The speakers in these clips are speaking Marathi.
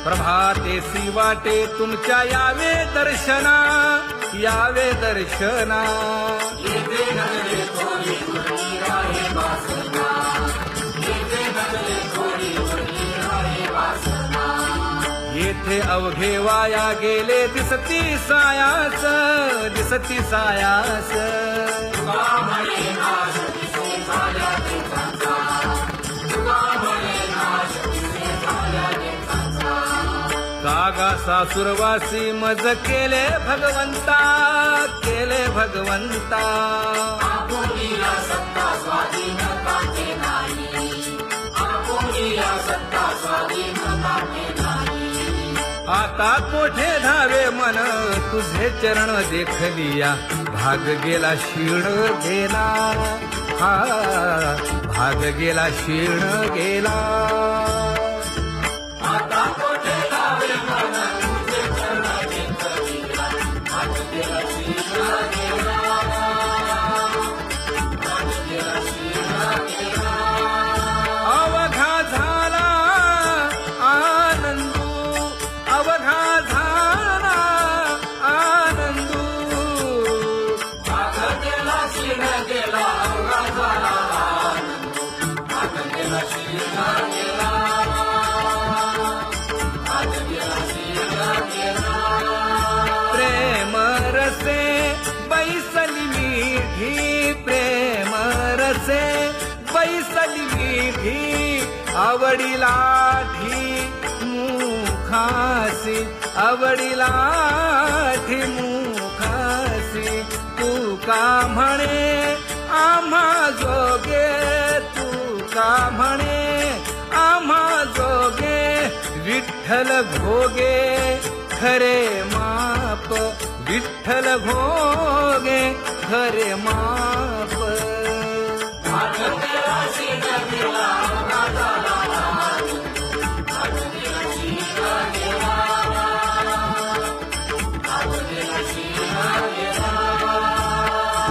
प्रभातेसी वाटे तुमच्या यावे दर्शना, यावे दर्शना. येथे अवघे वाया गेले दिसती सायास, दिसती सायास. कागा सासुरवासी मज केले भगवंता, केले भगवंता. आता कोठे धावे मन तुझे चरण देखलिया, भाग गेला क्षीण गेला, हा भाग गेला क्षीण गेला. आता कोठे धावे मन तुझे चरण देखलिया, भाग गेला क्षीण गेला, भाग गेला क्षीण गेला. अवघा झाला आनंदू, अवघा झाला आनंदू. भाग गेला क्षीण गेला, अवघा झाला आनंदू, भाग गेला क्षीण गेला, भाग गेला क्षीण गेला. प्रेम रसे बैसली मीठी, प्रेम रसे बैसली मीठी. आवडीला मुखासी, आवडीला मुखासी. तू का म्हणे आम्हा जोगे, तू का म्हणे आम्हा जोगे. विठ्ठल भोगे खरे माप, विठ्ठल भोगे खरे माप.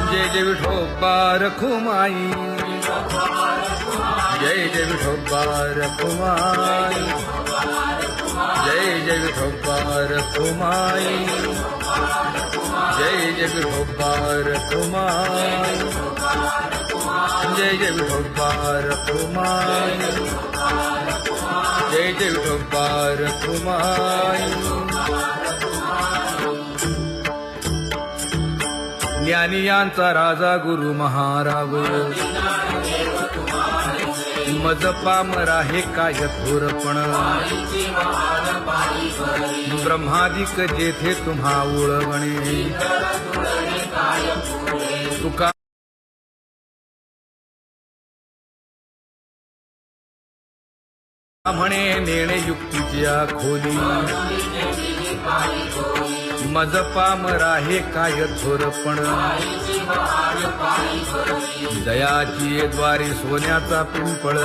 जय जय विठोबा रखुमाई, जय जय विठोबा रखुमाई, जय जय विठोबा रखुमाई, जय जय विठोबा रखुमाई, जय जय विठोबा रखुमाई, जय जय विठोबा रखुमाई. ज्ञानियांचा राजा गुरु महाराज, मज पामरा हे काय थोरपण. ब्रह्मादिक जेथे तुम्हा उळवणे, तुका म्हणे नेणे युक्तीच्या खोली. मज पामरा हे काय थोरपण. दयाची द्वारी सोन्याचा पिंपळ,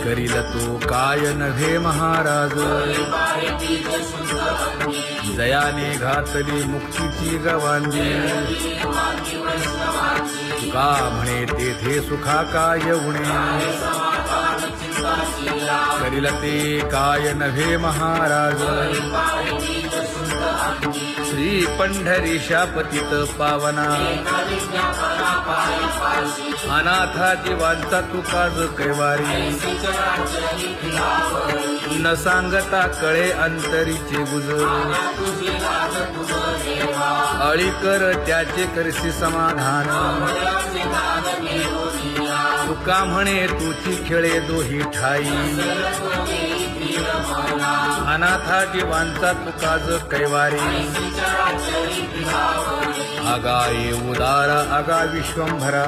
करील तो काय नव्हे महाराज. दयाने घातली मुक्तीची गवांजी. तुका म्हणे तेथे सुखा काय उणे. करील ते काय नव्हे महाराज. श्री पंढरीशा पतित पावना, अनाथा जीवांचा तुकाज कैवारी. न सांगता कळे अंतरीचे गुज. अळी कर त्याचे करशी समाधान. तुका म्हणे तुची खेळे दोही ठाई. अनाथा जीवांचा तुकाज कैवारी. आगा ये उदारा आगा विश्वंभरा.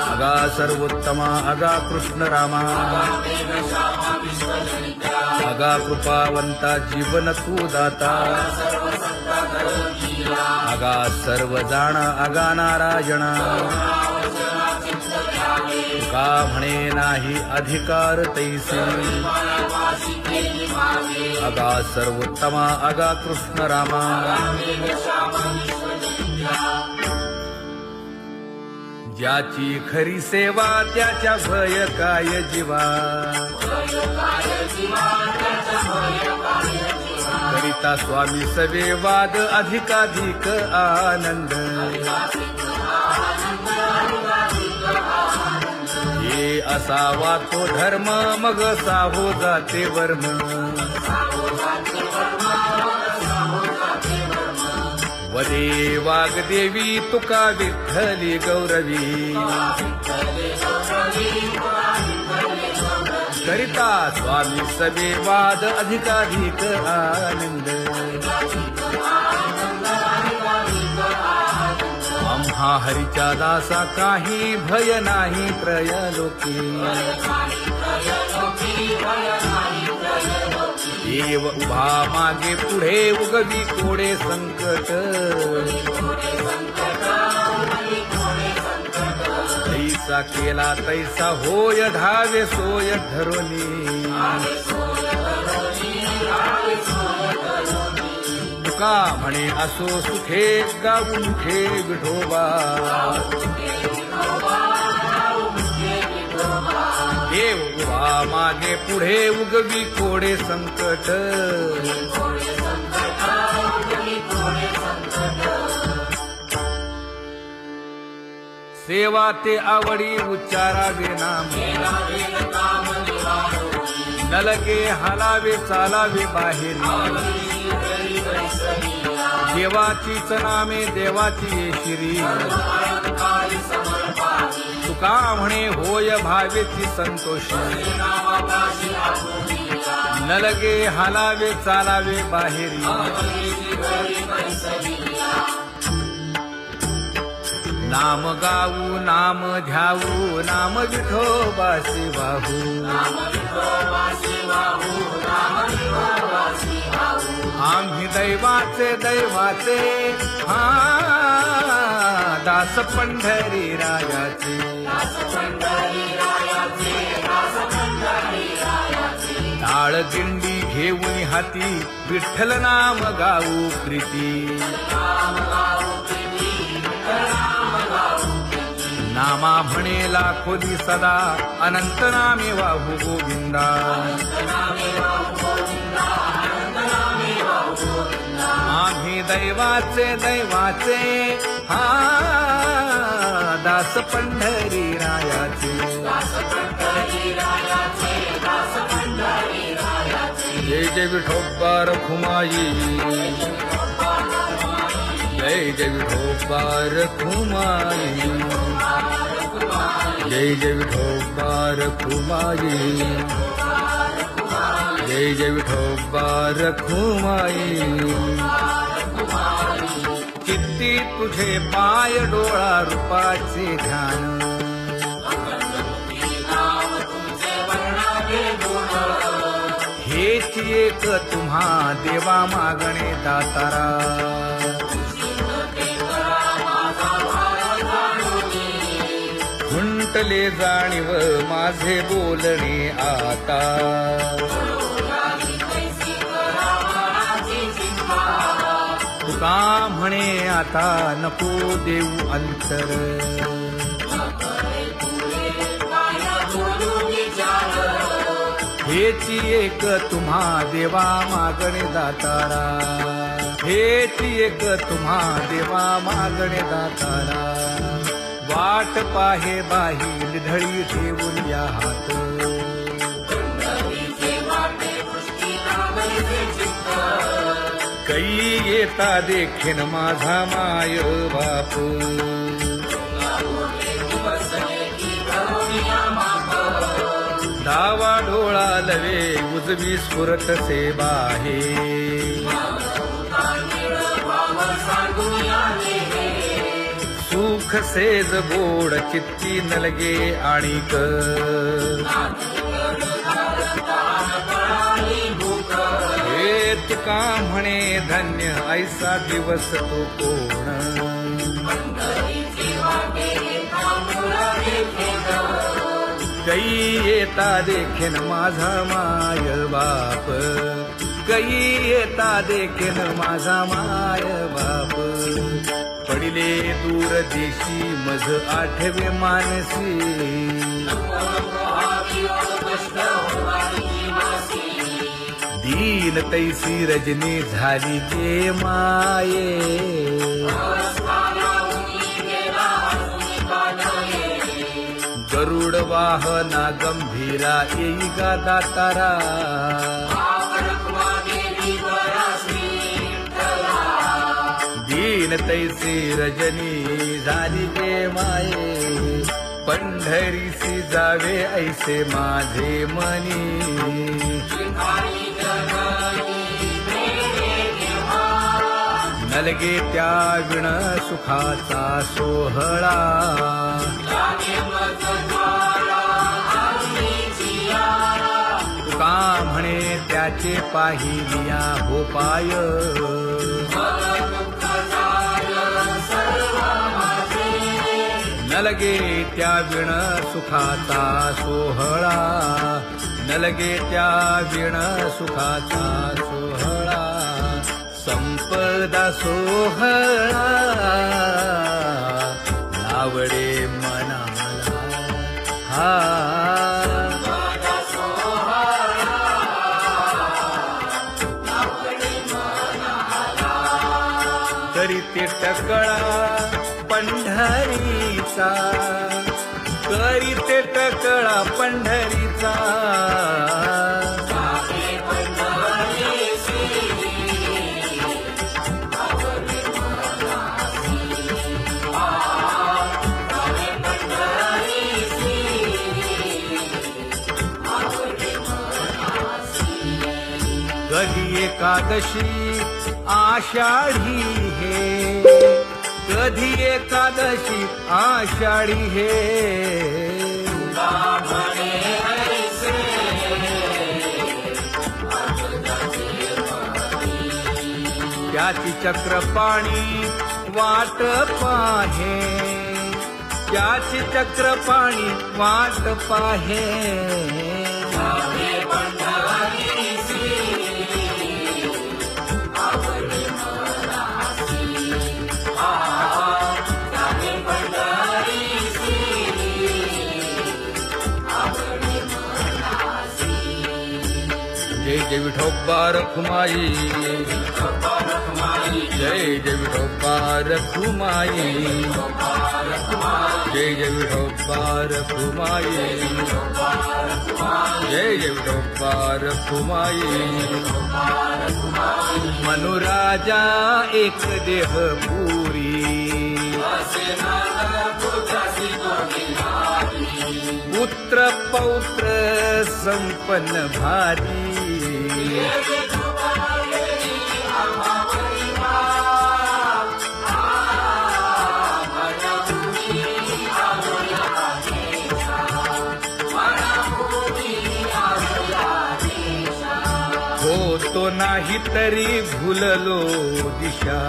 आगा सर्वोत्तमा आगा कृष्ण रामा. आगा कृपावंता जीवन तू दाता. आगा सर्व जाणा आगा नारायणा. तुका म्हणे नाही अधिकार तैसे. आगा सर्वोत्तमा आगा कृष्ण रामा. ज्याची खरी सेवा त्याच्या भय काय जीवा करिता स्वामी सवे वाद अधिकाधिक आनंद हे असावा तो धर्म मग साहो जाते वर्म वदे वाग्देवी तुका विठ्ठली गौरवी करिता स्वामी सवे वाद अधिकाधिक आनंद आम्हा हरीच्या दासा काही भय नाही त्रयलोकी देव उभा मागे पुढे उगवी कोडे संकट तैसा केला तैसा होय धावे सोय धरोनी तुका म्हणे असो सुखे गाऊन ठे विठोबा देव उभा मागे पुढे उगवी कोडे संकट सेवा ते आवडी उच्चारावे नाम नलगे हालावे चालावे बाहेर देवाचीच नामे देवाची शिरी तुका म्हणे होय भावेची संतोषी नलगे हालावे चालावे बाहेरी नाम गाऊ नाम ध्याऊ नाम विठोबासी वाहू आम्ही दैवाचे दैवाचे हा दास पंढरी रायाचे टाळ दिंडी घेऊन हाती विठ्ठल नाम गाऊ प्रीती नामा म्हणे लाखोली सदा अनंत नामे वाहू गोविंदा आम्ही दैवाचे दैवाचे हा दास पंढरी रायाचे जय जय विठोबा रखुमाई जय जय विठोबा रखुमाई जय जय विठोबा रखुमाई जय जय विठोबा रखुमाई किती तुझे पाय डोळा रूपाचे ध्यान हेच एक तुम्हा देवा मागणे दातारा खुंटले जाणीव माझे बोलणे आता तुका म्हणे आता नको देऊ अंतर हेची एक तुम्हा देवा मागणे दातारा हेची एक तुम्हा देवा मागणे दातारा वाट पाहे बाही निधळी ठेवून या हात कै येता देखीन माझा माय बाप डावा डोळा लवे उजवी स्फुरत से बाहे सुख सेज गोड चित्ती नलगे आणिक हे तुका म्हणे धन्य ऐसा दिवस तो कोण कै येता देखीन माझा माय बाप कै येता देखीन माझा माय बाप पडिले दूर देशी मज आठवे मानसी दीन तैसी रजनी झाली गे माये गरुड वाहना गंभीरा येई गा दातारा दीन तैसी रजनी झाली गे माये पंढरीसी जावे ऐसे माझे मनी नलगे त्या विण सुखाचा सोहळा तुका म्हणे त्याचे पाहिलिया हो पाय नलगे त्या विण सुखाचा सोहळा नलगे त्या विण सुखाचा सोहळा संपदा सोहळा आवडे मनाला हा तरी ते टकळा पंढरीचा करी ते टकळा पंढरीचा कधी एकादशी आषाढी हे कधी एकादशी आषाढी हे त्याची चक्रपाणी वाट पाहे त्याची चक्रपाणी वाट पाहे जय जय विठोबा रखुमाई जय जय विठोबा रखुमाई जय जय विठोबा रखुमाई जय जय विठोबा रखुमाई मनुराजा एक देह पुरी पुत्र पौत्र संपन्न भारी होतो नाही तरी भुललो दिशा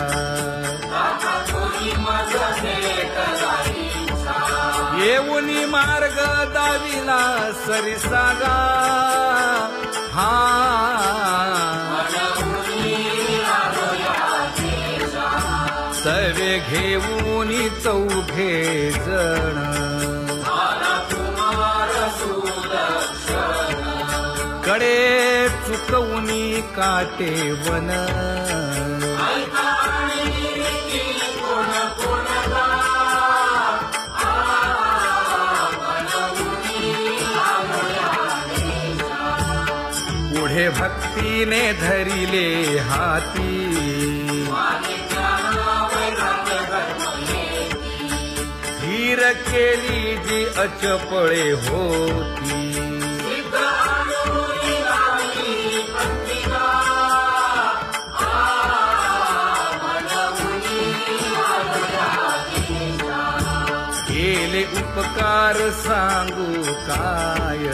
येऊनी मार्ग दाविला सरिसागा हा सर्वे घेऊनी चौघे जण कडे चुकवूनी काटे वन पुढे भक्तीने धरिले हाती धीर केली जी अचपळे होती केले उपकार सांगू काय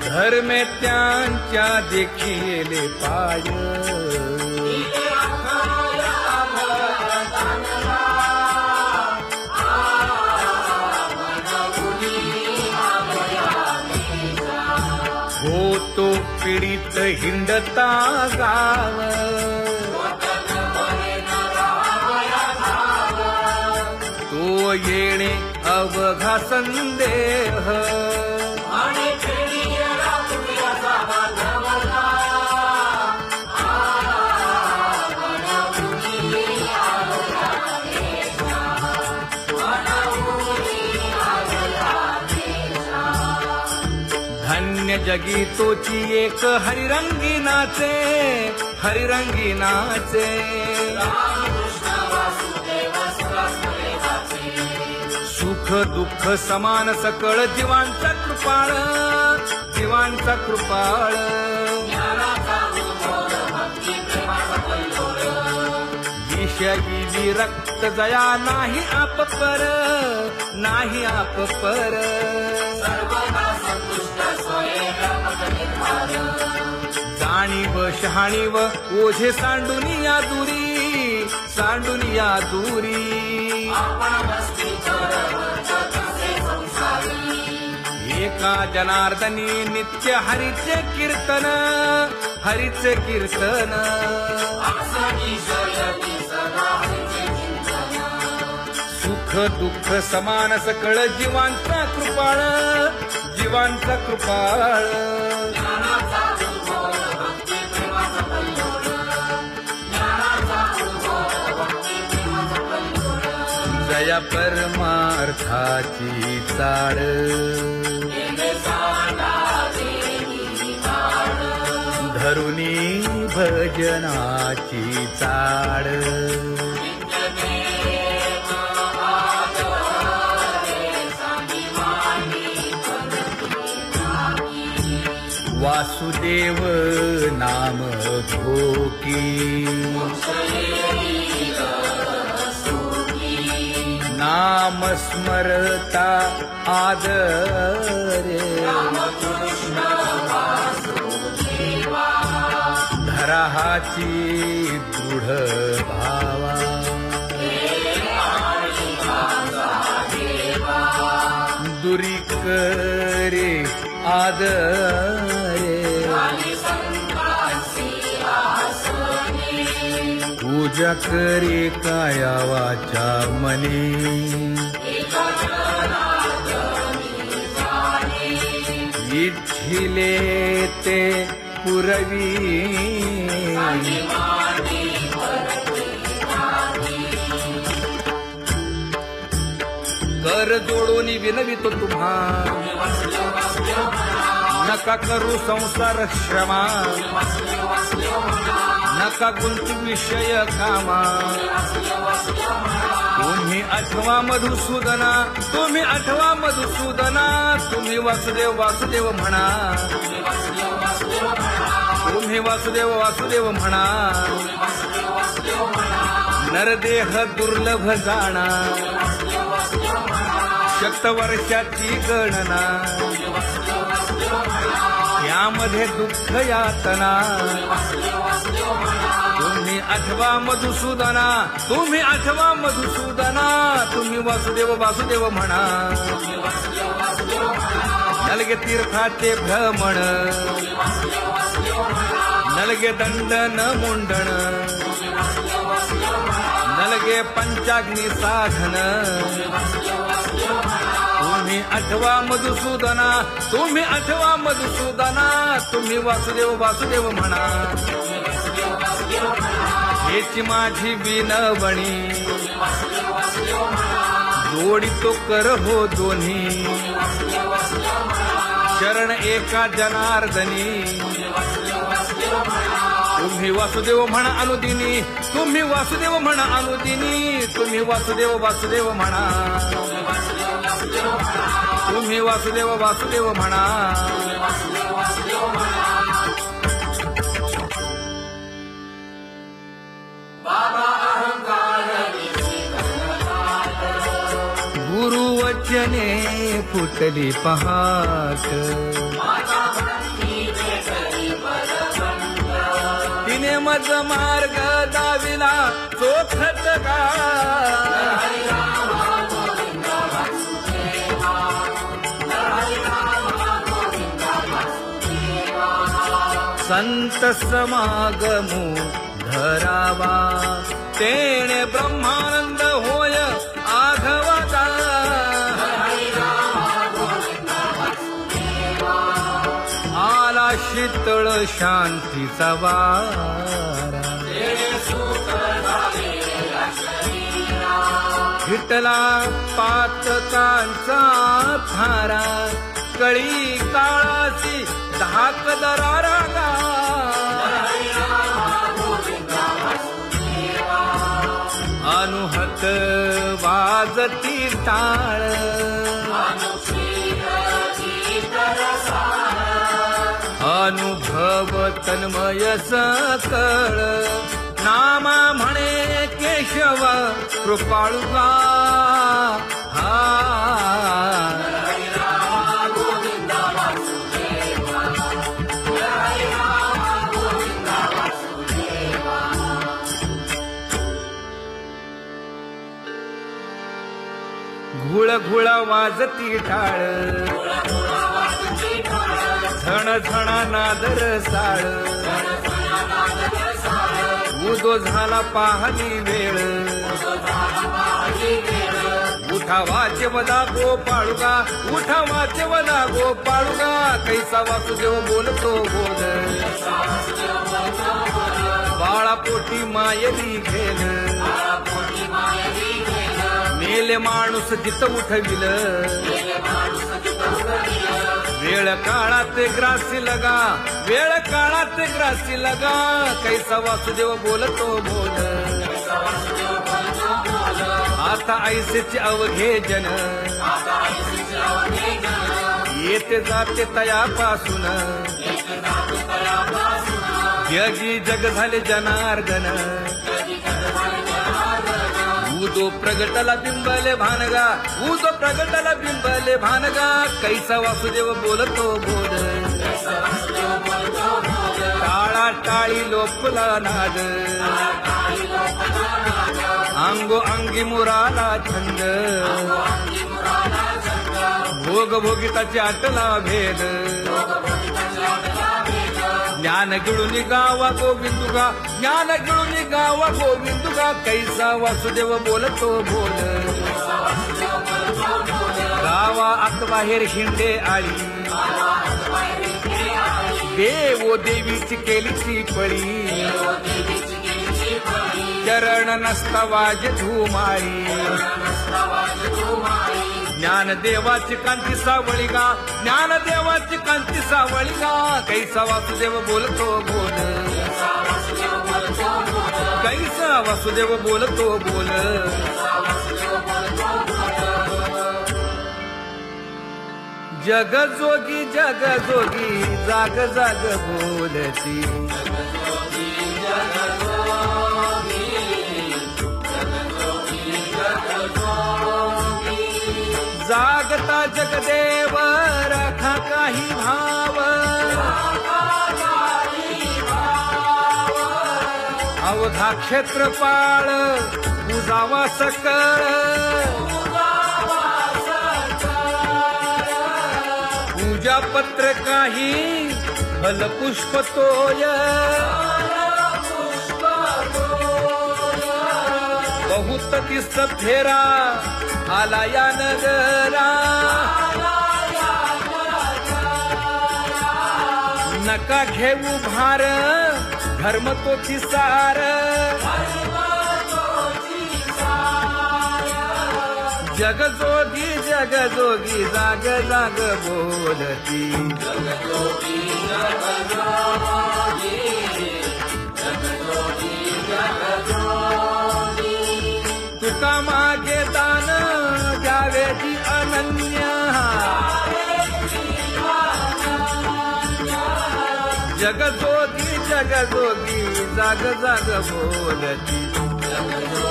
धर्मे त्यांच्या देखिले पाय होत तो पीडित हिंडता गाव तो येणे अवघा संदेह आणि पिढीला तुझ्याचा बांधवला धन्य जगी तोची एक हरिरंगी नाचे हरिरंगी नाचे रामकृष्ण वासुदेव सहस्रलेखाचे सुख दुःख समान सकळ जीवांचा कृपाळ जीवांचा कृपाळ ज्ञानाचा उद्भव भक्ती प्रेमाचा कल्लोळ विषयी विरक्त जया नाही आप पर नाही आप पर सर्वदा संतुष्ट स्वयं निर्धार जाणीव शहाणीव ओझे सांडून या दूरी आपण वस्ती कसे संसारी एका जनार्दनी नित्य हरीचे कीर्तन आसनी शयनी सदा हरीचे चिंतन सुख दुःख समान सकळ जीवांचा कृपाळ ज्ञानाचा उद्भव भक्ती प्रेमाचा कल्लोळ ज्ञानाचा उद्भव भक्ती प्रेमाचा कल्लोळ जया परमार्थाची चाड केले सांडा देवी काळ धरुनी भजनाची चाड नित्यनेम आदरे सांगी मांडी वासुदेव नाम घोकी नाम स्मरता आदरे धराहाची दृढ भावा दुरी करे आदरे पूजा करे काया वाचा मने इच्छिले ते पुरवी कर जोडून विनवितो तुम्हा नका करू संसार श्रमा नका गुंतू विषय कामा तुम्ही आठवा मधुसूदना तुम्ही वासुदेव म्हणा तुम्ही वासुदेव म्हणा नरदेह दुर्लभ जाणा शतवर्षाची गणना यामध्ये दुःख यातना तुम्ही आठवा मधुसूदना तुम्ही वासुदेव म्हणा नलगे तीर्थाचे भ्रमण नलगे दंडन मुंडण नलगे पंचाग्नी साधन तुम्ही आठवा मधुसूदना तुम्ही वासुदेव म्हणा हेची माझी विनवणी जोडितो कर हो दोन्ही शरण एका जनार्दनी तुम्ही वासुदेव म्हणा अनुदिनी तुम्ही वासुदेव म्हणा तुम्ही वासुदेव म्हणा बाबा अहंकार गुरुवचने फुटली पहाट तिने मज मार्ग दाविला चोखत का संत समागमो धरावा तेणे ब्रह्मानंद होय आघवता आला शीतळ शांतीचा वारा विठला पातकांचा थारा कळी काळाची धाक दरारा अनुहत वाजती टाळ अनुभव तन्मय सकळ नामा म्हणे केशव कृपाळुगा हा घुळ घुळ वाजती टाळ झण झण नादर साळ उदो झाला पाहली वेळ उठा वाचे वदा गोपाळुगा उठा वाचे वदा गोपाळुगा कैसा वासुदेव बोलतो बोल बाळापोटी मायली घेल मेले माणूस जित उठविल वेळ काळात ग्रासी लगा वेळ काळात ग्रासी लगा कैसा वासुदेव बोलतो बोल आता ऐसेचे अवघे जन येते जाते तयापासून जगी जग झाले जनार्दन उदो प्रगटला बिंबले भानगा उदो प्रगटला बिंबले भानगा कैसा वासुदेव बोलतो बोल टाळा टाळी लोपला नाद अंगो अंगी मुराला छंद भोग भोगिताची आटला भेद ज्ञान गिळून गावा गोविंदुगा ज्ञान गिळून गावा गोविंदुगा कैसा वासुदेव बोलतो बोल गावा आत बाहेर हिंडे आळी देवो देवीची केलीची पळी चरण नसता वाज धुमाळी ज्ञान देवाची कांती सावळी गा ज्ञान देवाची कांती सावळी गा कैसा वासुदेव बोलतो बोल कैसा वासुदेव बोलतो बोल जग जोगी जाग जाग बोलती जागता जगदेव राखा काही भाव अवघा क्षेत्रपाळ उजावा सकळ पूजा पत्र काही फलपुष्प तोय बहुत किस्त फेरा आला या नगरा नका घेऊ भार धर्म तोची सार जगजोगी जाग जाग बोलती तुका मागे दान द्यावेची अनन्य जगजोगी जाग जाग बोलती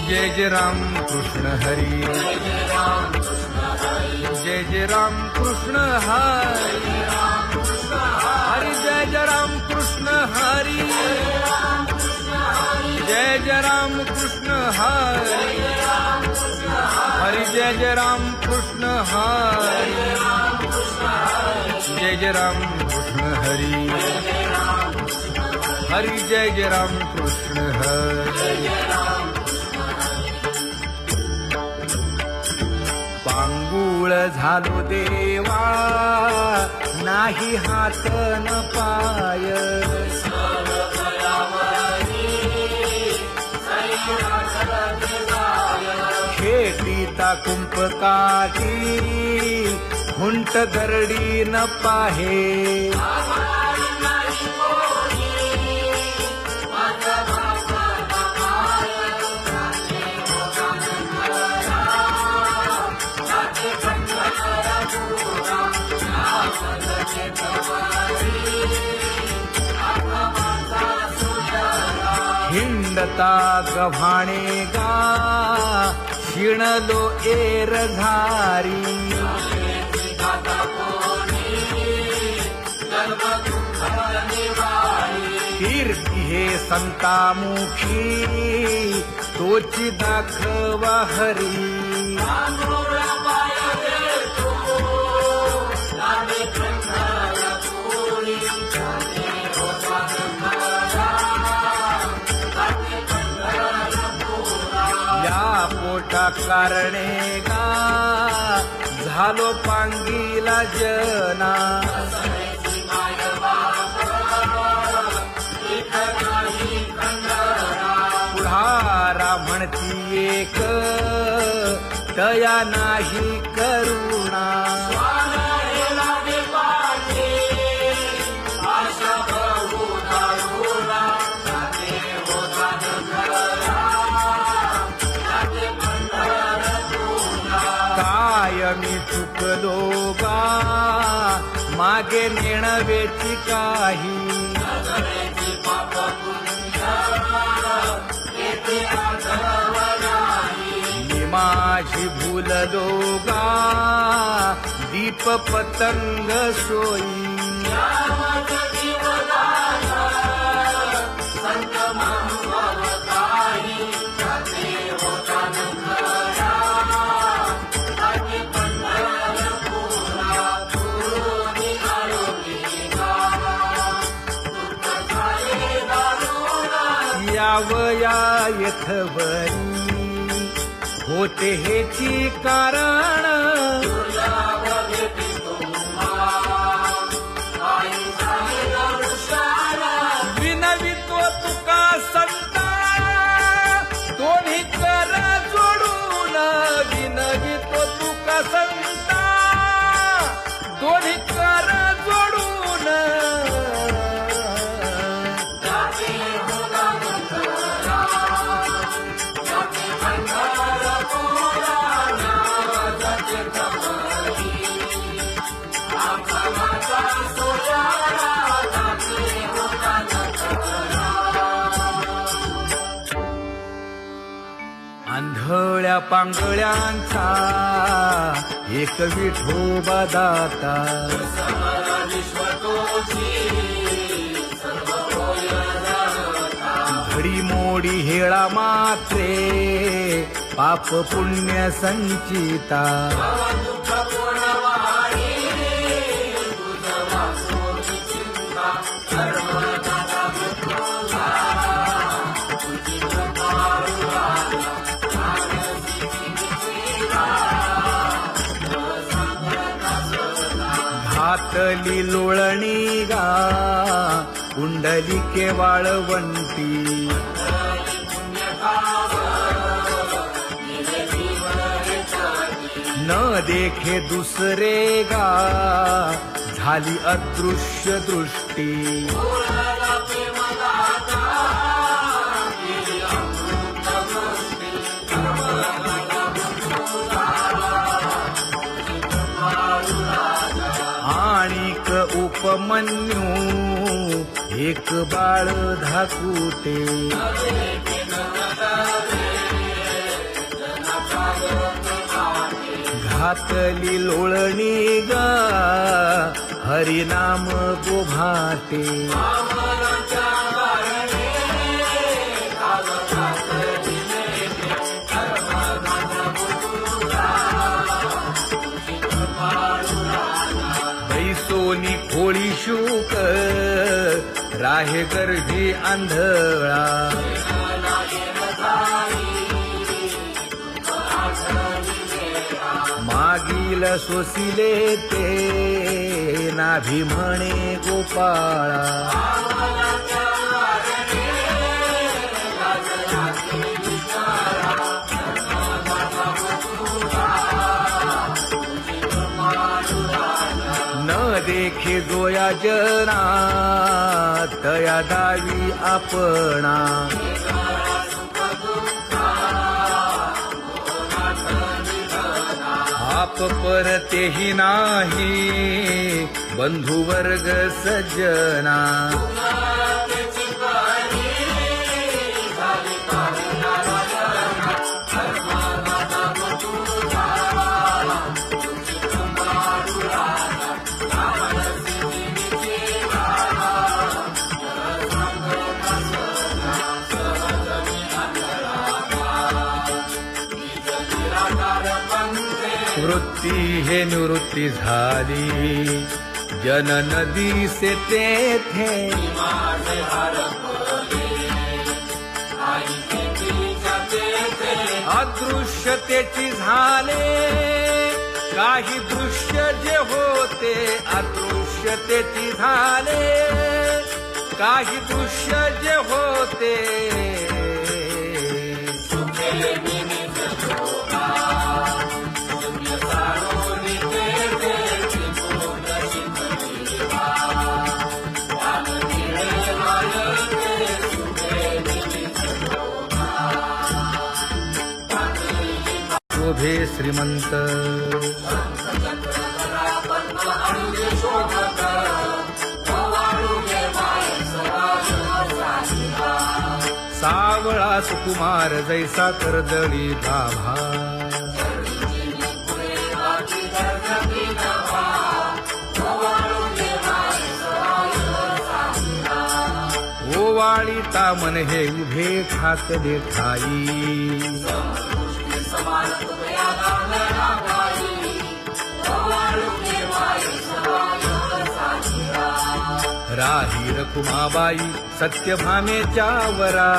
जय जय राम कृष्ण हरी जय जय राम कृष्ण हरी हरी जय जय राम कृष्ण हरी जय जय राम कृष्ण हरी हरी जय जय राम कृष्ण हरी, जय जय राम कृष्ण हरी, हरी जय जय राम कृष्ण हरी. पांगुळ झालो देवा नाही हात न पाय, खेटीता कुंपकाठी हुंट गरडी न पाहे, हिंडता गव्हाणे गा शिणलो एर घारी, कीर्ती हे संतामुखी तोची दाखवा हरी, पोटा कारणे गा झालो पांगीला जना, पुढारा म्हणती एक दया नाही करुणा, मी चुकलो गा मागे नेणवेची काही, मी माझी भूललो गा दीप पतंग सोयी, यावया यथवरी होते हेची कारण, विनवितो तुका संता दोन्ही कर जोडून, विनवितो तुका संता दोन्ही कर जोडून, आंधळ्या पांगळ्यांचा एक विठोबा दाता, घडी मोडी हेळा मात्रे पाप पुण्य संचिता, घातली लोळणी गा कुंडली केवाळवंती, न देखे दुसरे गा झाली अदृश्य दृष्टी, आणिक उपमन्यू एक बाळ धाकुटे, घातली लोळणी गा हरिनाम गोभाटे, राहे गर्भी आंधळा मागील सोसिले ते नाभी म्हणे गोपाळा न देखे जोया जना तया दावी आपणा आप परतेही नाही बंधू वर्ग सज्जना वृत्ती हे निवृत्ती झाली जन नदी से तेथे अदृश्यतेची झाले काही दृश्य जे होते अदृश्यतेची झाले काही दृश्य जे होते शोभे श्रीमंत सावळा सुकुमार जैसा कर्दळी गाभा ओवाळीता मन हे उभे ठाकले ठाई राही रखुमाबाई सत्यभामेच्या वरा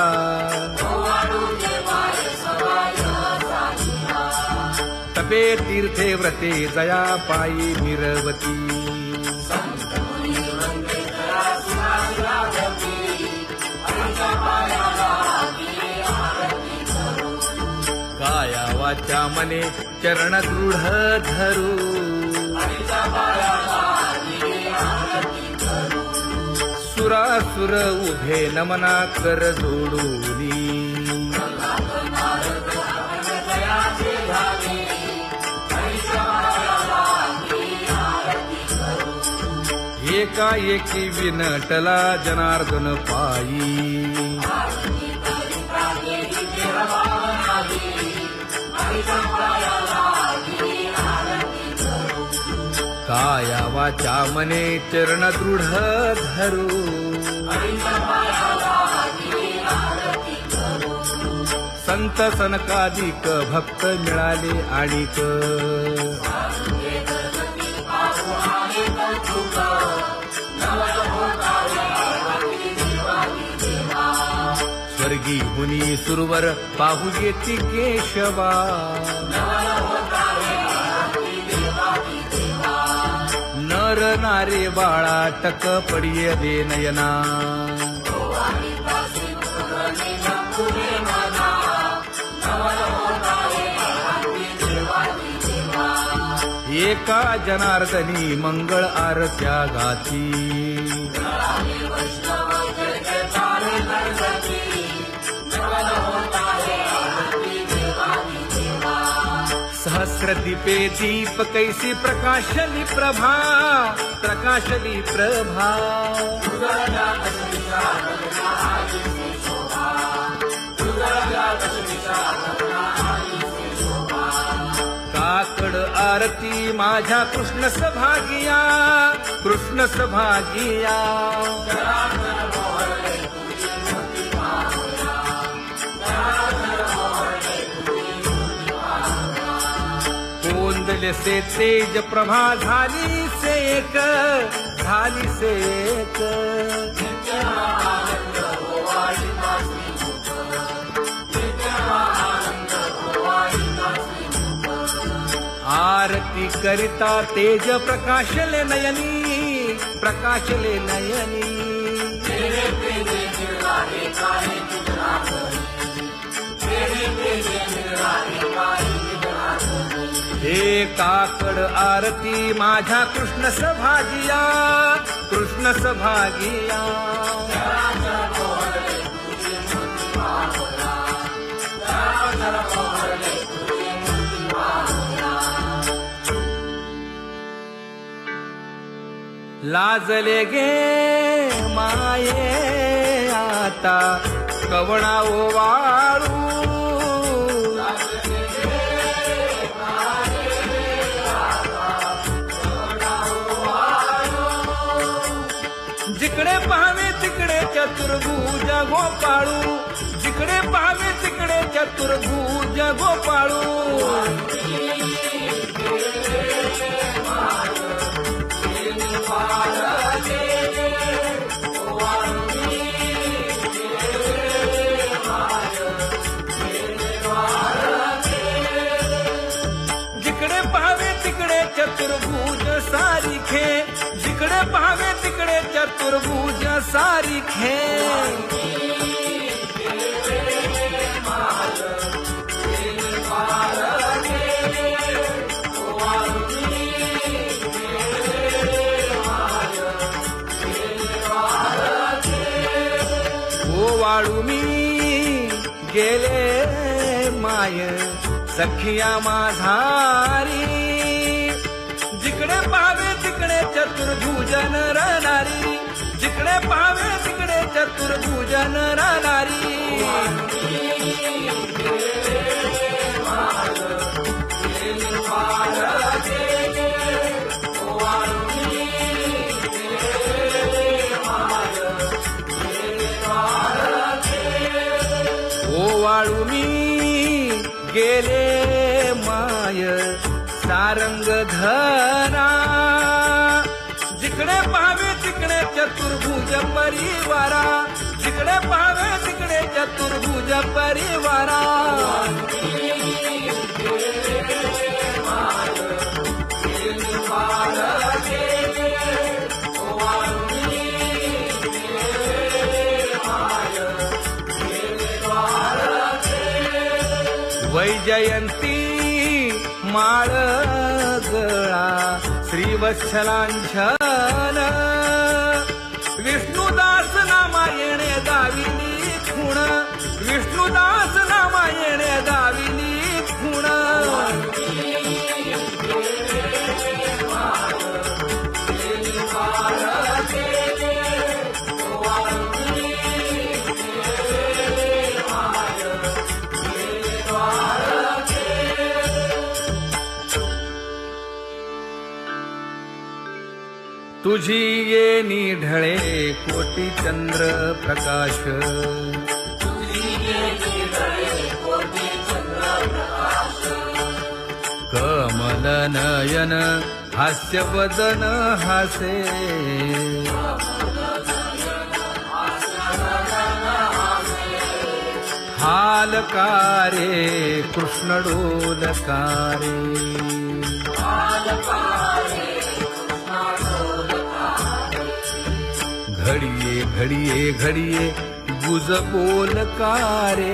तपे तीर्थे व्रते जया पायी मिरवती काया वाचा मने चरण दृढ धरू सुरासुर उभे नमना कर जोडूनी एकाएकी विनटला जनार्दन पायी काया वाचा मने चरण दृढ धरू संत सनकादिक भक्त मिळाले आणिक स्वर्गी हुनी सुरवर पाहू येती केशवा नर नारे बाळा टक पडिये दे नयना एका जनार्दनी मंगळ आरत्या गाती सहस्र दीपे दीप कैसी प्रकाशली प्रभा प्रकाशली प्रभा काकड आरती माझ्या कृष्ण सभागिया कृष्ण सभागिया कोंदले से तेज प्रभा झाली से एक झाली सेक आरती करिता तेज प्रकाशले नयनी प्रकाशले नयनी हे काकड आरती माझ्या कृष्ण सभागिया कृष्ण सभागिया लाजले गे माये आता कवणा ओवाळू जिकडे पाहावे तिकडे चतुर्भुज गोपाळू जिकडे पाहावे तिकडे चतुर्भुज गोपाळू जिकडे पाहावे तिकडे चतुर्भुज सारिखे जिकडे पाहावे तिकडे चतुर्भुज सारिखे वाळू मी गेले माय सखिया माझारी जिकडे पाहावे तिकडे चतुर्भुज नरनारी जिकडे पाहावे तिकडे चतुर्भुज नरनारी वाळू मी गेले माय सारंग धरा जिकडे पाहावे तिकडे चतुर्भुज परिवारा जिकडे पाहावे तिकडे चतुर्भुज परिवारा वैजयंती माळ गळा श्रीवत्सलांछन विष्णुदास नामायणे दाविनी खूण विष्णुदास नामायणे दाविनी खूण तुझी येनी ढळे कोटी चंद्र प्रकाश कमल नयन हास्य वदन हासे हालकारे कृष्ण डोलकारे घडिये घडिये घडिये गुज बोलकारे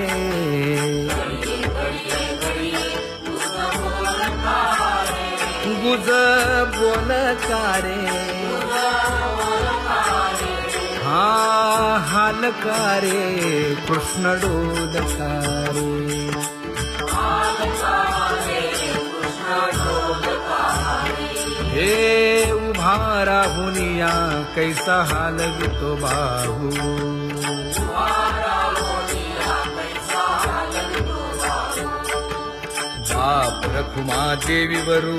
गुज बोलकारे हा हालकारे कृष्ण डोलकारे हे उभा राहुनिया कैसा हालवितो बाहू बाप रखुमा देवी वरू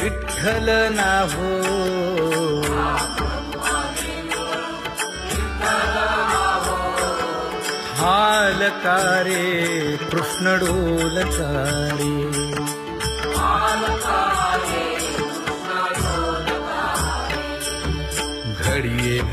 विठ्ठल नाहो हालकारे कृष्ण डोलकारे